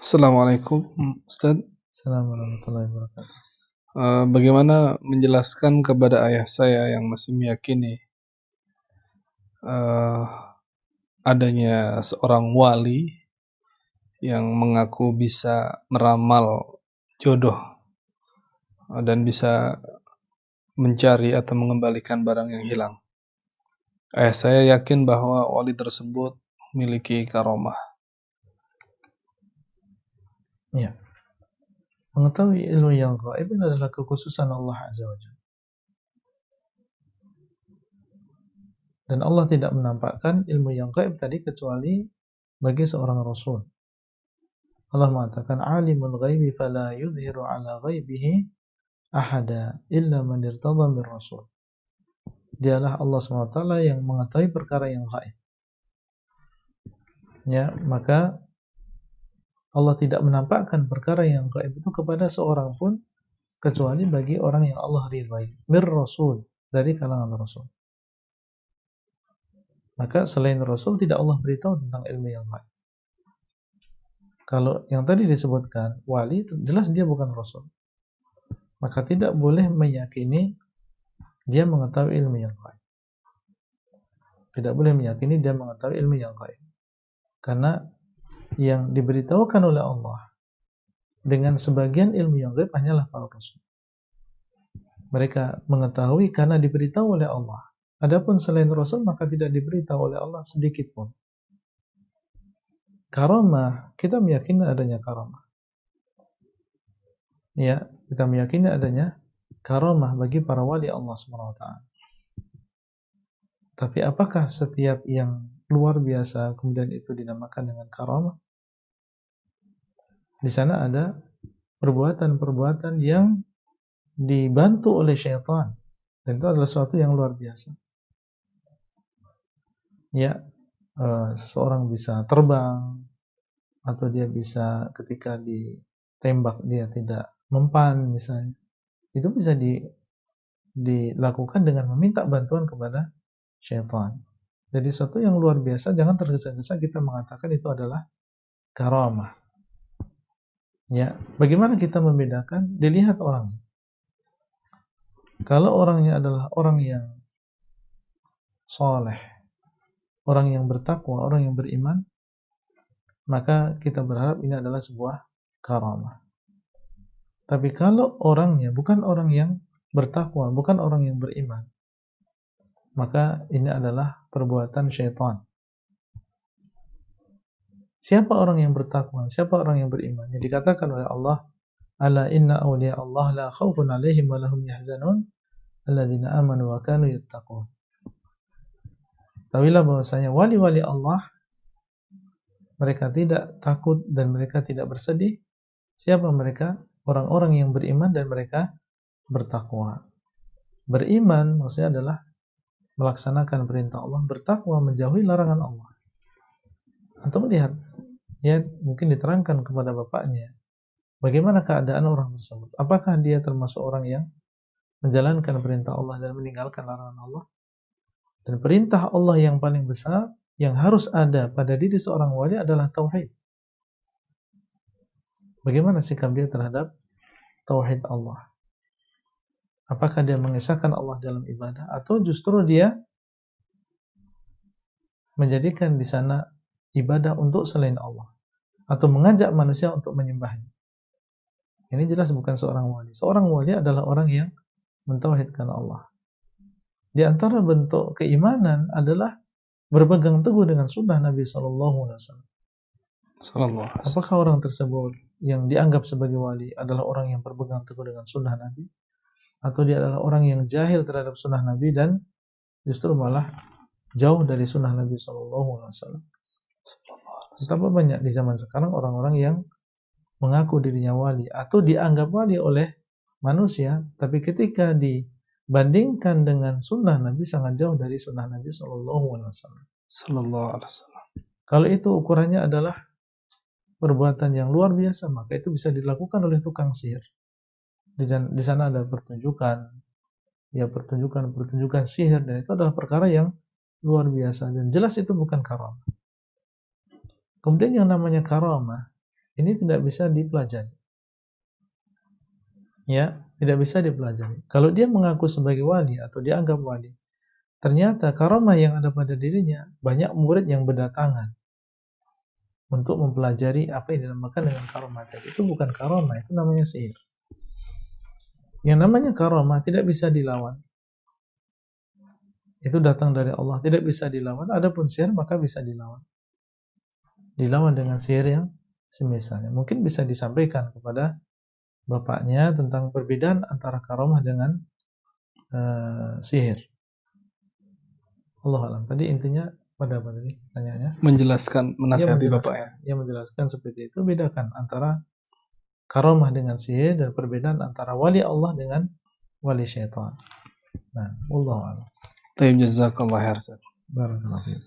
Assalamualaikum, Ustaz. Assalamualaikum warahmatullahi wabarakatuh. Bagaimana menjelaskan kepada ayah saya yang masih meyakini eee, adanya seorang wali yang mengaku bisa meramal jodoh, dan bisa mencari atau mengembalikan barang yang hilang. Ayah saya yakin bahwa wali tersebut memiliki karomah. Ya, mengetahui ilmu yang gaib adalah kekhususan Allah Azza wa Jalla. Dan Allah tidak menampakkan ilmu yang gaib tadi kecuali bagi seorang rasul. Allah mengatakan alimul ghaibi fala yudhiru ala ghaibihi ahada illa man irtadha min rasul. Dialah Allah SWT yang mengetahui perkara yang gaib. Ya, maka Allah tidak menampakkan perkara yang gaib itu kepada seorang pun kecuali bagi orang yang Allah ridhai, mir rasul, dari kalangan rasul. Maka selain rasul tidak Allah beritahu tentang ilmu yang gaib. Kalau yang tadi disebutkan wali, jelas dia bukan rasul. Maka tidak boleh meyakini dia mengetahui ilmu yang gaib. Tidak boleh meyakini dia mengetahui ilmu yang gaib. Karena yang diberitahukan oleh Allah dengan sebagian ilmu yang gaib hanyalah para rasul. Mereka mengetahui karena diberitahu oleh Allah. Adapun selain rasul maka tidak diberitahu oleh Allah sedikit pun. Karamah, kita meyakini adanya karamah. Ya, kita meyakini adanya karamah bagi para wali Allah SWT. Tapi apakah setiap yang luar biasa kemudian itu dinamakan dengan karamah? Di sana ada perbuatan-perbuatan yang dibantu oleh syaitan. Dan itu adalah sesuatu yang luar biasa. Ya, seseorang bisa terbang, atau dia bisa ketika ditembak dia tidak mempan misalnya. Itu bisa dilakukan dengan meminta bantuan kepada syaitan. Jadi sesuatu yang luar biasa, jangan tergesa-gesa kita mengatakan itu adalah karamah. Ya, bagaimana kita membedakan? Dilihat orangnya. Kalau orangnya adalah orang yang soleh, orang yang bertakwa, orang yang beriman, maka kita berharap ini adalah sebuah karamah. Tapi kalau orangnya bukan orang yang bertakwa, bukan orang yang beriman, maka ini adalah perbuatan syaitan. Siapa orang yang bertakwa, siapa orang yang beriman? Yang dikatakan oleh Allah, ala inna awliya Allah la khawfun alaihim wa lahum yahzanun alladzina amanu wa kanu yattaqun. Tahuilah bahwasanya wali-wali Allah mereka tidak takut dan mereka tidak bersedih. Siapa mereka? Orang-orang yang beriman dan mereka bertakwa. Beriman maksudnya adalah melaksanakan perintah Allah, bertakwa menjauhi larangan Allah. Atau melihat, ya mungkin diterangkan kepada bapaknya, bagaimana keadaan orang tersebut? Apakah dia termasuk orang yang menjalankan perintah Allah dan meninggalkan larangan Allah? Dan perintah Allah yang paling besar yang harus ada pada diri seorang wali adalah tauhid. Bagaimana sikap dia terhadap tauhid Allah? Apakah dia mengesahkan Allah dalam ibadah atau justru dia menjadikan di sana ibadah untuk selain Allah atau mengajak manusia untuk menyembahnya? Ini jelas bukan seorang wali. Seorang wali adalah orang yang mentauhidkan Allah. Di antara bentuk keimanan adalah berpegang teguh dengan sunnah Nabi SAW. Apakah orang tersebut yang dianggap sebagai wali adalah orang yang berpegang teguh dengan sunnah Nabi, atau dia adalah orang yang jahil terhadap sunnah Nabi dan justru malah jauh dari sunnah Nabi SAW? Betapa banyak di zaman sekarang orang-orang yang mengaku dirinya wali atau dianggap wali oleh manusia, tapi ketika dibandingkan dengan sunnah Nabi sangat jauh dari sunnah Nabi SAW. Kalau itu ukurannya adalah perbuatan yang luar biasa, maka itu bisa dilakukan oleh tukang sihir. Di sana ada pertunjukan, ya pertunjukan sihir, dan itu adalah perkara yang luar biasa dan jelas itu bukan karamah. Kemudian yang namanya karamah Ini tidak bisa dipelajari. Ya, tidak bisa dipelajari. Kalau dia mengaku sebagai wali atau dianggap wali, ternyata karomah yang ada pada dirinya, banyak murid yang berdatangan untuk mempelajari apa yang dinamakan dengan karomah tadi. Itu bukan karomah, itu namanya sihir. Yang namanya karomah tidak bisa dilawan. Itu datang dari Allah, tidak bisa dilawan. Adapun sihir maka bisa dilawan. Dilawan dengan sihir yang semisalnya. Mungkin bisa disampaikan kepada bapaknya tentang perbedaan antara karomah dengan sihir. Allah alam. Tadi intinya pada apa tadi pertanyaannya? Menjelaskan, menasihati bapak ya. Dia menjelaskan seperti itu. Bedakan antara karomah dengan sihir dan perbedaan antara wali Allah dengan wali syaitan. Nah, Allah alam. Tayyib, jazakallah khair. Barakallahu fiik.